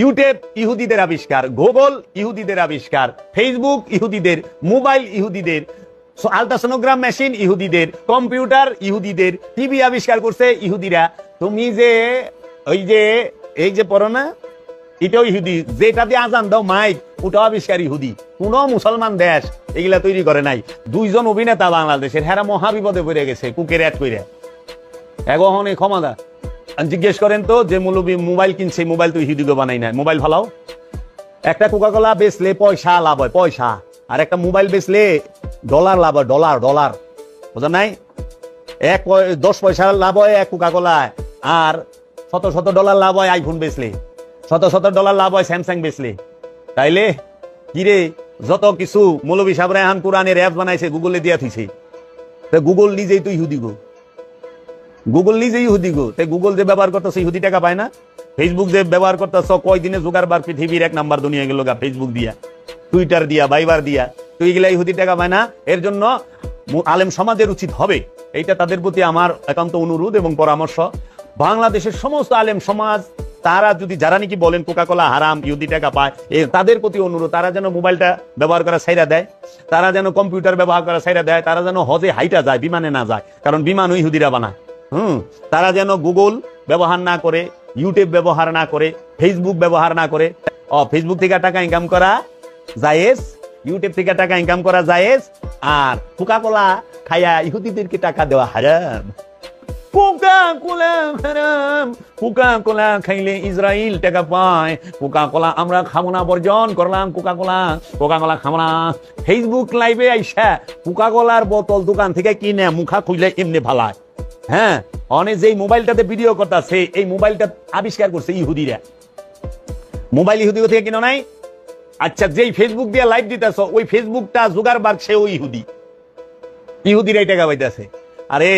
YouTube ইহুদিদের আবিষ্কার, Google ইহুদিদের আবিষ্কার, ফেসবুক ইহুদিদের, মোবাইল ইহুদিদের, আলট্রাসোনোগ্রাম মেশিন ইহুদিদের, কম্পিউটার ইহুদিদের, টিভি আবিষ্কার করছে ইহুদিরা। তুমি যে ওই যে এই যে পড়ো না, এটাও ইহুদি। যেটা দিয়ে আজান দাও মাইক, ওটাও আবিষ্কার ইহুদি। কোন মুসলমান দেশ এগুলা তৈরি করে নাই। দুইজন অভিনেতা বাংলাদেশের, হেরা মহাবিপদে পড়ে গেছে কুকের অ্যাড করে। এখন এই ক্ষমতা জিজ্ঞেস করেন তো, যে মৌলবী মোবাইল কিনছে, মোবাইল তো ইহুদিকে বানাই না। মোবাইল ফালাও, একটা কোকাকোলা বেচলে পয়সা লাভ হয়, পয়সা। আর একটা মোবাইল বেচলে ডলার লাভ হয়, ডলার ডলার। বুঝলেন নাই? 10 পয়সা লাভ হয় এক কোকাকোলায়, আর শত ডলার লাভ হয় আইফোন বেচলে, শত ডলার লাভ হয় স্যামসাং বেচলে। তাইলে কিরে, যত কিছু মৌলবী সাহেবরা এখন কোরআনের অ্যাপ বানাইছে, গুগলে দিয়া থইছে। গুগল নিজেই তো ইহুদি গো, গুগল নিজেই ইহুদি গো। তাই গুগল যে ব্যবহার করতেছে ইহুদি টাকা পায় না? ফেসবুক যে ব্যবহার করতেছ, কয়দিনে জোগাড়বার পৃথিবীর 1 নাম্বার দুনিয়া গেল গা, ফেসবুক দিয়া, টুইটার দিয়া, ভাইবার দিয়া। তো এগুলা ইহুদি টাকা পায় না। এর জন্য আলেম সমাজের উচিত হবে, এইটা তাদের প্রতি আমার একান্ত অনুরোধ এবং পরামর্শ, বাংলাদেশের সমস্ত আলেম সমাজ, তারা যদি, যারা নাকি বলেন কোকাকোলা হারাম, ইহুদি টাকা পায়, তাদের প্রতি অনুরোধ, তারা যেন মোবাইলটা ব্যবহার করা ছাইরা দেয়, তারা যেন কম্পিউটার ব্যবহার করা ছাইরা দেয়, তারা যেন হজে হাইটা যায়, বিমানে না যায়, কারণ বিমান ওই ইহুদিরা বানায়। তারা যেন গুগল ব্যবহার না করে, ইউটিউব ব্যবহার না করে, ফেসবুক ব্যবহার না করে। ফেসবুক থেকে টাকা ইনকাম করা জায়েজ, ইউটিউব থেকে টাকা ইনকাম করা জায়েজ, আর কোকাকোলা খাইয়া ইহুদিদেরকে টাকা দেওয়া হারাম। কোকাকোলা হারাম, কোকাকোলা খাইলে ইসরায়েল টাকা পায়, কোকাকোলা আমরা খাবো না, বর্জন করলাম কোকাকোলা, কোকাকোলা খাবো না। ফেসবুক লাইভে আইসা কোকাকোলার বোতল দোকান থেকে কিনে মুখা খুইলে এমনি ভালায়। হ্যাঁ, অনেক যেই মোবাইলটাতে ভিডিও করতেছে, এই মোবাইলটা আবিষ্কার করছে ইহুদিরা। মোবাইল ইহুদি থেকে কিনো নাই? আচ্ছা, যেই ফেসবুক দিয়ে লাইভ দিতেছ, ওই ফেসবুকটা জুগারবার্গ, সেও ইহুদি, ইহুদিরাই টাকা পাইতেছে। আরে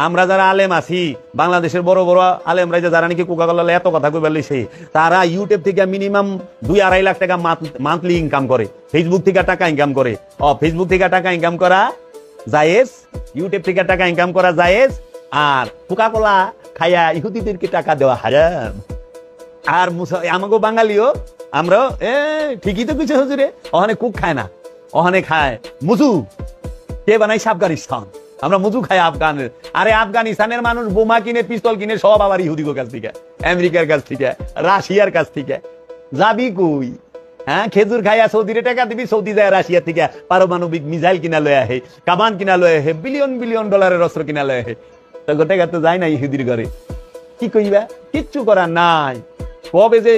আমরা যারা আলেম আছি, বাংলাদেশের বড় বড় আলেমরা যারা নাকি কোকাকোলা এত কথা কই বলিছে, তারা ইউটিউব থেকে মিনিমাম 2-2.5 লাখ টাকা মান্থলি ইনকাম করে, ফেসবুক থেকে টাকা ইনকাম করে। ফেসবুক থেকে টাকা ইনকাম করা জায়েজ, ইউটিউব থেকে টাকা ইনকাম করা জায়েজ, আর কোকাকোলা খাইয়া ইহুদিদেরকে টাকা দেওয়া হারাম। আর আমাকে বাঙালিও আমরা ঠিকই তো কিছু হুজুরে, ওখানে কুক খায় না, ওখানে খায় মুজু। কে বানাইছে? আফগানিস্তান। আমরা মুজু খাই আফগানের। আরে আফগানিস্তানের মানুষ বোমা কিনে, পিস্তল কিনে, সব আবার ইহুদির কাছ থেকে, আমেরিকার কাছ থেকে, রাশিয়ার কাছ থেকে। যাবি কই? হ্যাঁ, খেজুর খাইয়া সৌদিরে টাকা দিবি, সৌদি যায় রাশিয়া থেকে পারমাণবিক মিসাইল কিনা লয়ে আহে, কামান কিনা লয়ে আহে, বিলিয়ন বিলিয়ন ডলারের অস্ত্র কিনা লয়ে আহে। তো টাকা তো যায় না ইহুদির ঘরে। কি কইবা? কিচ্ছু করার নাই। কবে যে